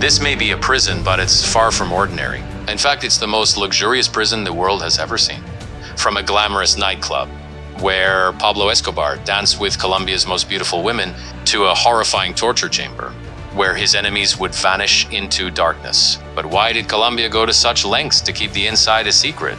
This may be a prison, but it's far from ordinary. In fact, it's the most luxurious prison the world has ever seen. From a glamorous nightclub, where Pablo Escobar danced with Colombia's most beautiful women, to a horrifying torture chamber, where his enemies would vanish into darkness. But why did Colombia go to such lengths to keep the inside a secret?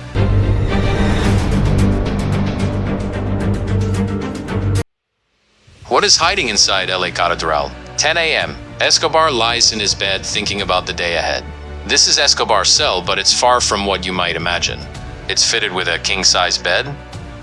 What is hiding inside LA Catedral? 10 a.m. Escobar lies in his bed thinking about the day ahead. This is Escobar's cell, but it's far from what you might imagine. It's fitted with a king-size bed,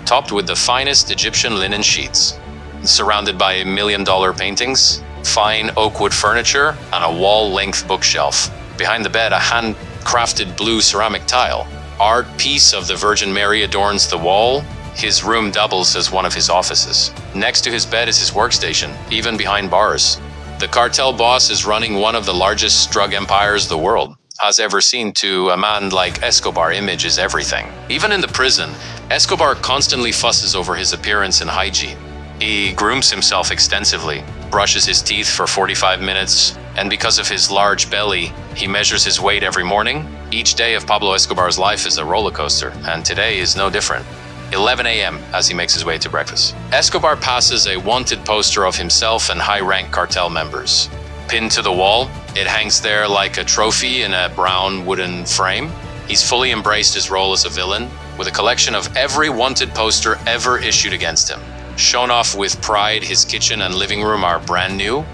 topped with the finest Egyptian linen sheets, surrounded by $1 million paintings, fine oak wood furniture, and a wall-length bookshelf. Behind the bed, a handcrafted blue ceramic tile. Art piece of the Virgin Mary adorns the wall. His room doubles as one of his offices. Next to his bed is his workstation, even behind bars. The cartel boss is running one of the largest drug empires the world has ever seen. To a man like Escobar, image is everything. Even in the prison, Escobar constantly fusses over his appearance and hygiene. He grooms himself extensively, brushes his teeth for 45 minutes, and because of his large belly, he measures his weight every morning. Each day of Pablo Escobar's life is a roller coaster, and today is no different. 11 a.m. as he makes his way to breakfast. Escobar passes a wanted poster of himself and high-rank cartel members. Pinned to the wall, it hangs there like a trophy in a brown wooden frame. He's fully embraced his role as a villain, with a collection of every wanted poster ever issued against him. Shown off with pride, his kitchen and living room are brand new,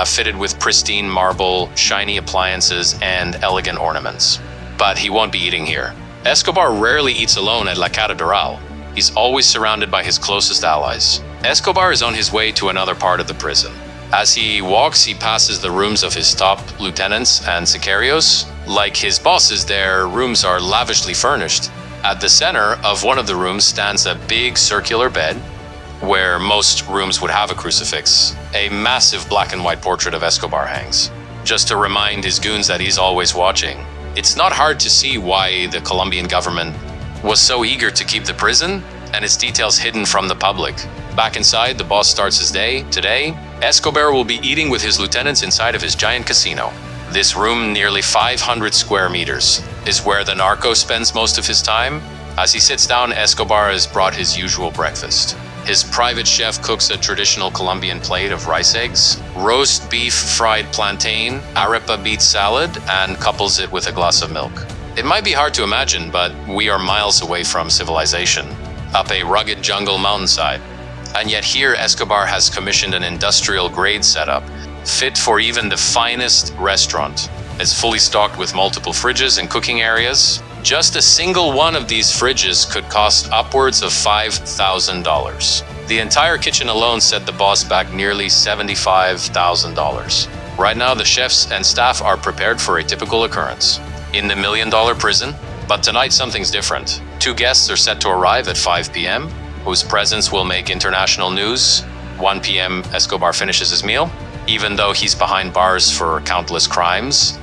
fitted with pristine marble, shiny appliances, and elegant ornaments. But he won't be eating here. Escobar rarely eats alone at La Catedral. He's always surrounded by his closest allies. Escobar is on his way to another part of the prison. As he walks, he passes the rooms of his top lieutenants and sicarios. Like his bosses, their rooms are lavishly furnished. At the center of one of the rooms stands a big circular bed, where most rooms would have a crucifix. A massive black and white portrait of Escobar hangs, just to remind his goons that he's always watching. It's not hard to see why the Colombian government was so eager to keep the prison and its details hidden from the public. Back inside, the boss starts his day. Today, Escobar will be eating with his lieutenants inside of his giant casino. This room, nearly 500 square meters, is where the narco spends most of his time. As he sits down, Escobar has brought his usual breakfast. His private chef cooks a traditional Colombian plate of rice eggs, roast beef, fried plantain, arepa beet salad, and couples it with a glass of milk. It might be hard to imagine, but we are miles away from civilization, up a rugged jungle mountainside. And yet here, Escobar has commissioned an industrial-grade setup, fit for even the finest restaurant. It's fully stocked with multiple fridges and cooking areas. Just a single one of these fridges could cost upwards of $5,000. The entire kitchen alone set the boss back nearly $75,000. Right now, the chefs and staff are prepared for a typical occurrence in the $1 million prison, but tonight something's different. 2 guests are set to arrive at 5 p.m., whose presence will make international news. 1 p.m., Escobar finishes his meal. Even though he's behind bars for countless crimes,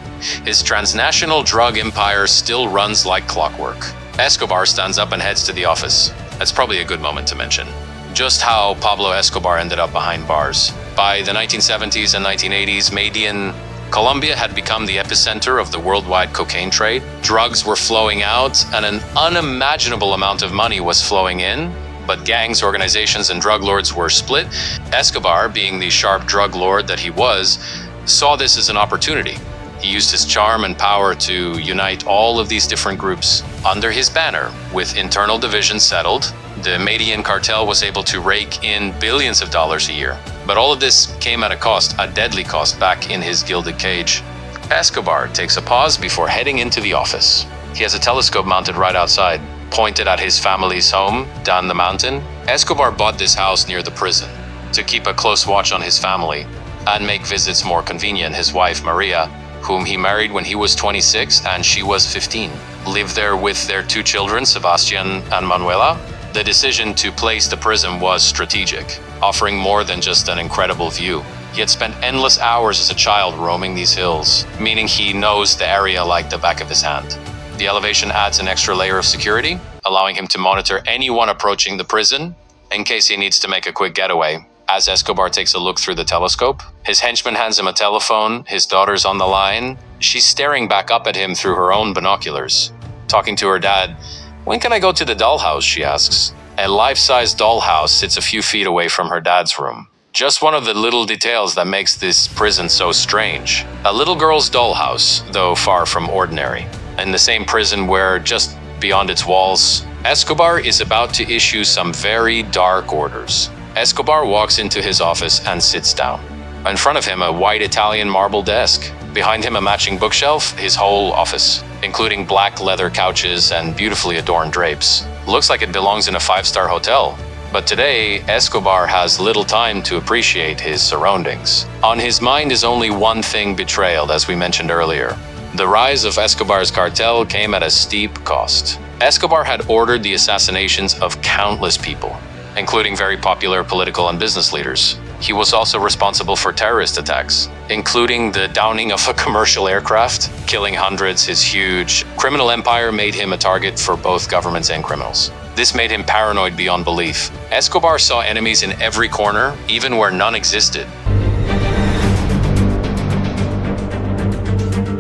his transnational drug empire still runs like clockwork. Escobar stands up and heads to the office. That's probably a good moment to mention just how Pablo Escobar ended up behind bars. By the 1970s and 1980s, Medellin, Colombia had become the epicenter of the worldwide cocaine trade. Drugs were flowing out and an unimaginable amount of money was flowing in, but gangs, organizations, and drug lords were split. Escobar, being the sharp drug lord that he was, saw this as an opportunity. He used his charm and power to unite all of these different groups under his banner. With internal divisions settled, the Medellin cartel was able to rake in billions of dollars a year. But all of this came at a cost, a deadly cost, back in his gilded cage. Escobar takes a pause before heading into the office. He has a telescope mounted right outside, pointed at his family's home down the mountain. Escobar bought this house near the prison to keep a close watch on his family and make visits more convenient. His wife, Maria, whom he married when he was 26 and she was 15, lived there with their 2 children, Sebastian and Manuela. The decision to place the prison was strategic, offering more than just an incredible view. He had spent endless hours as a child roaming these hills, meaning he knows the area like the back of his hand. The elevation adds an extra layer of security, allowing him to monitor anyone approaching the prison in case he needs to make a quick getaway. As Escobar takes a look through the telescope, his henchman hands him a telephone. His daughter's on the line. She's staring back up at him through her own binoculars. Talking to her dad, "When can I go to the dollhouse?" she asks. A life-size dollhouse sits a few feet away from her dad's room. Just one of the little details that makes this prison so strange. A little girl's dollhouse, though far from ordinary. In the same prison where, just beyond its walls, Escobar is about to issue some very dark orders. Escobar walks into his office and sits down. In front of him, a white Italian marble desk. Behind him, a matching bookshelf, his whole office, including black leather couches and beautifully adorned drapes. Looks like it belongs in a five-star hotel. But today, Escobar has little time to appreciate his surroundings. On his mind is only one thing: betrayal, as we mentioned earlier. The rise of Escobar's cartel came at a steep cost. Escobar had ordered the assassinations of countless people, including very popular political and business leaders. He was also responsible for terrorist attacks, including the downing of a commercial aircraft, killing hundreds. His huge criminal empire made him a target for both governments and criminals. This made him paranoid beyond belief. Escobar saw enemies in every corner, even where none existed.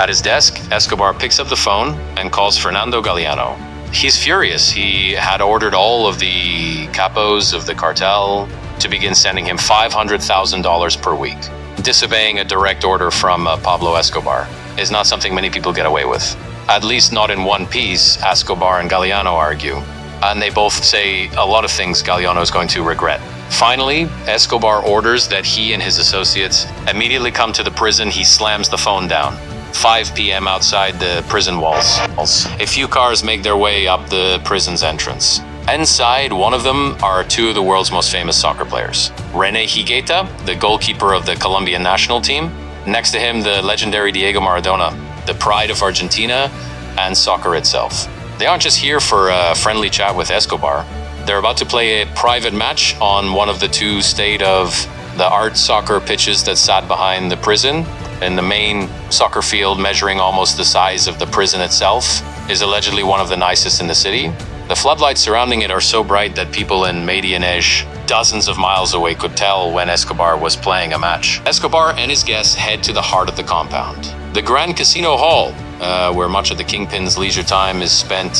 At his desk, Escobar picks up the phone and calls Fernando Galliano. He's furious. He had ordered all of the capos of the cartel to begin sending him $500,000 per week. Disobeying a direct order from Pablo Escobar is not something many people get away with. At least not in one piece, Escobar and Galliano argue. And they both say a lot of things Galliano is going to regret. Finally, Escobar orders that he and his associates immediately come to the prison. He slams the phone down. 5 p.m. outside the prison walls. A few cars make their way up the prison's entrance. Inside, one of them are two of the world's most famous soccer players. René Higuita, the goalkeeper of the Colombian national team. Next to him, the legendary Diego Maradona, the pride of Argentina and soccer itself. They aren't just here for a friendly chat with Escobar. They're about to play a private match on one of the two state-of-the-art soccer pitches that sat behind the prison. And the main soccer field, measuring almost the size of the prison itself, is allegedly one of the nicest in the city. The floodlights surrounding it are so bright that people in Medellín, dozens of miles away, could tell when Escobar was playing a match. Escobar and his guests head to the heart of the compound. The Grand Casino Hall, where much of the Kingpin's leisure time is spent,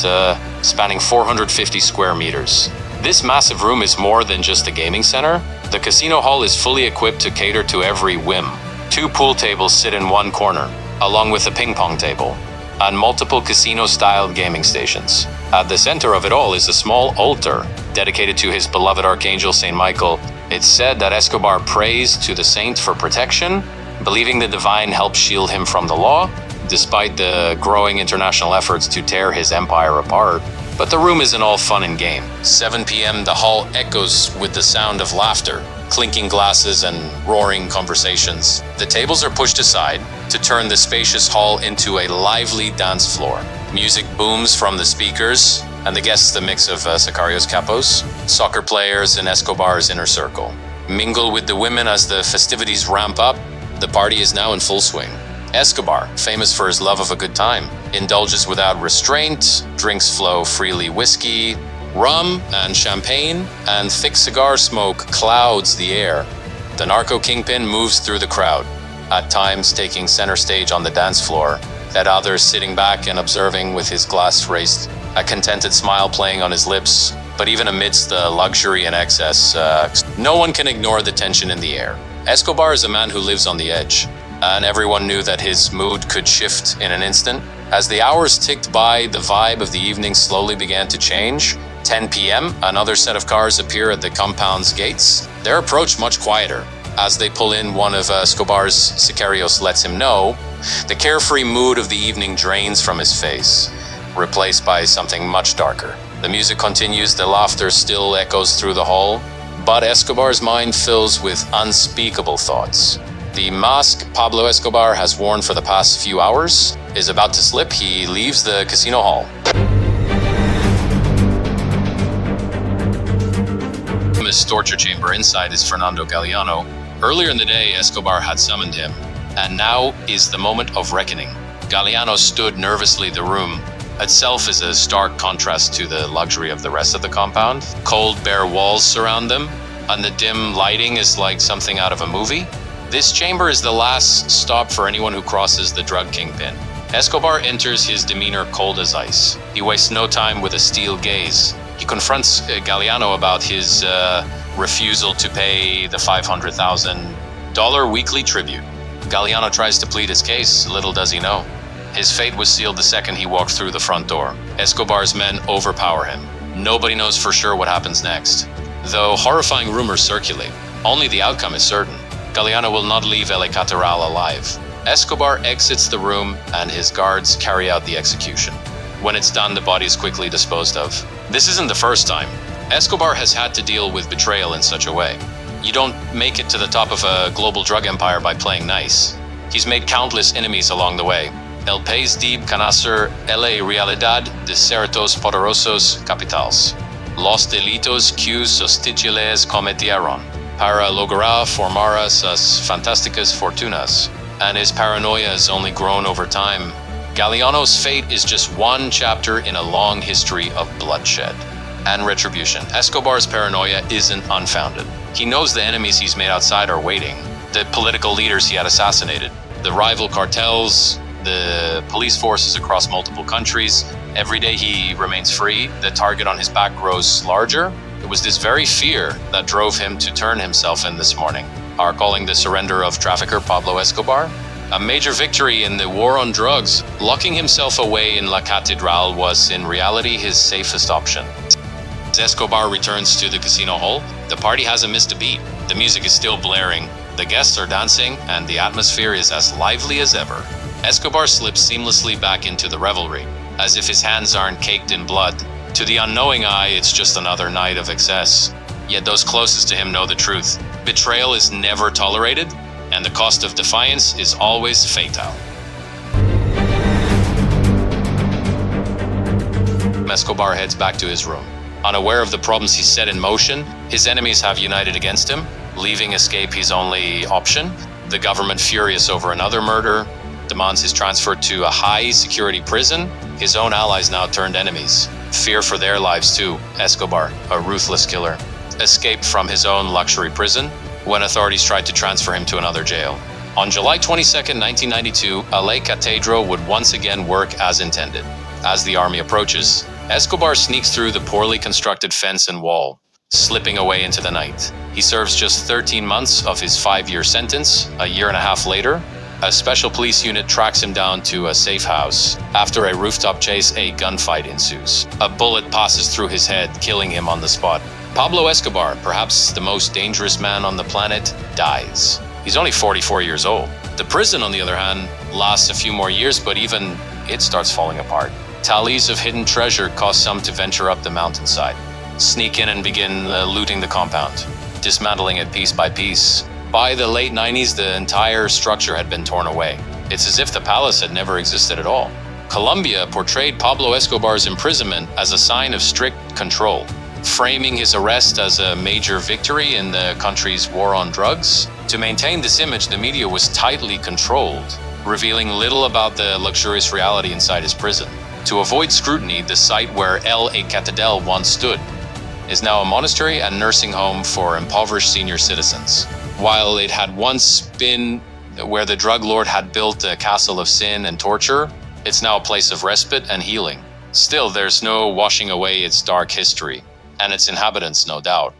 spanning 450 square meters. This massive room is more than just a gaming center. The casino hall is fully equipped to cater to every whim. 2 pool tables sit in one corner, along with a ping pong table, and multiple casino-style gaming stations. At the center of it all is a small altar dedicated to his beloved archangel, Saint Michael. It's said that Escobar prays to the saint for protection, believing the divine helps shield him from the law, despite the growing international efforts to tear his empire apart. But the room isn't all fun and game. 7 p.m., the hall echoes with the sound of laughter, clinking glasses and roaring conversations. The tables are pushed aside to turn the spacious hall into a lively dance floor. Music booms from the speakers, and the guests, a mix of Sicarios Capos, soccer players, and Escobar's inner circle. Mingle with the women as the festivities ramp up. The party is now in full swing. Escobar, famous for his love of a good time, indulges without restraint, drinks flow freely. Whiskey, rum, and champagne, and thick cigar smoke clouds the air. The narco kingpin moves through the crowd, at times taking center stage on the dance floor, at others sitting back and observing with his glass raised, a contented smile playing on his lips. But even amidst the luxury and excess, no one can ignore the tension in the air. Escobar is a man who lives on the edge, and everyone knew that his mood could shift in an instant. As the hours ticked by, the vibe of the evening slowly began to change. 10 p.m., another set of cars appear at the compound's gates. Their approach much quieter. As they pull in, one of Escobar's sicarios lets him know. The carefree mood of the evening drains from his face, replaced by something much darker. The music continues, the laughter still echoes through the hall, but Escobar's mind fills with unspeakable thoughts. The mask Pablo Escobar has worn for the past few hours is about to slip. He leaves the casino hall. His torture chamber. Inside is Fernando Galliano. Earlier in the day, Escobar had summoned him, and now is the moment of reckoning. Galliano stood nervously. The room itself is a stark contrast to the luxury of the rest of the compound. Cold, bare walls surround them, and the dim lighting is like something out of a movie. This chamber is the last stop for anyone who crosses the drug kingpin. Escobar enters, his demeanor cold as ice. He wastes no time with a steel gaze. He confronts Galliano about his refusal to pay the $500,000 weekly tribute. Galliano tries to plead his case, little does he know. His fate was sealed the second he walked through the front door. Escobar's men overpower him. Nobody knows for sure what happens next. Though horrifying rumors circulate, only the outcome is certain. Galliano will not leave El Catedral alive. Escobar exits the room and his guards carry out the execution. When it's done, the body is quickly disposed of. This isn't the first time. Escobar has had to deal with betrayal in such a way. You don't make it to the top of a global drug empire by playing nice. He's made countless enemies along the way. El país de conocer la realidad de ciertos poderosos capitales. Los delitos que sus titulares cometieron para lograr formar esas fantásticas fortunas. And his paranoia has only grown over time. Galliano's fate is just one chapter in a long history of bloodshed and retribution. Escobar's paranoia isn't unfounded. He knows the enemies he's made outside are waiting, the political leaders he had assassinated, the rival cartels, the police forces across multiple countries. Every day he remains free, the target on his back grows larger. It was this very fear that drove him to turn himself in this morning, calling the surrender of trafficker Pablo Escobar. A major victory in the war on drugs. Locking himself away in La Catedral was in reality his safest option. As Escobar returns to the casino hall, the party hasn't missed a beat. The music is still blaring, the guests are dancing, and the atmosphere is as lively as ever. Escobar slips seamlessly back into the revelry, as if his hands aren't caked in blood. To the unknowing eye, it's just another night of excess. Yet those closest to him know the truth. Betrayal is never tolerated, and the cost of defiance is always fatal. Escobar heads back to his room. Unaware of the problems he set in motion, his enemies have united against him, leaving escape his only option. The government, furious over another murder, demands his transfer to a high-security prison. His own allies now turned enemies. Fear for their lives too. Escobar, a ruthless killer, escaped from his own luxury prison when authorities tried to transfer him to another jail. On July 22, 1992, El Catedral would once again work as intended. As the army approaches, Escobar sneaks through the poorly constructed fence and wall, slipping away into the night. He serves just 13 months of his 5-year sentence. A year and a half later, a special police unit tracks him down to a safe house. After a rooftop chase, a gunfight ensues. A bullet passes through his head, killing him on the spot. Pablo Escobar, perhaps the most dangerous man on the planet, dies. He's only 44 years old. The prison, on the other hand, lasts a few more years, but even it starts falling apart. Tallies of hidden treasure cause some to venture up the mountainside, sneak in and begin looting the compound, dismantling it piece by piece. By the late 90s, the entire structure had been torn away. It's as if the palace had never existed at all. Colombia portrayed Pablo Escobar's imprisonment as a sign of strict control, framing his arrest as a major victory in the country's war on drugs. To maintain this image, the media was tightly controlled, revealing little about the luxurious reality inside his prison. To avoid scrutiny, the site where El Catedral once stood is now a monastery and nursing home for impoverished senior citizens. While it had once been where the drug lord had built a castle of sin and torture, it's now a place of respite and healing. Still, there's no washing away its dark history, and its inhabitants, no doubt.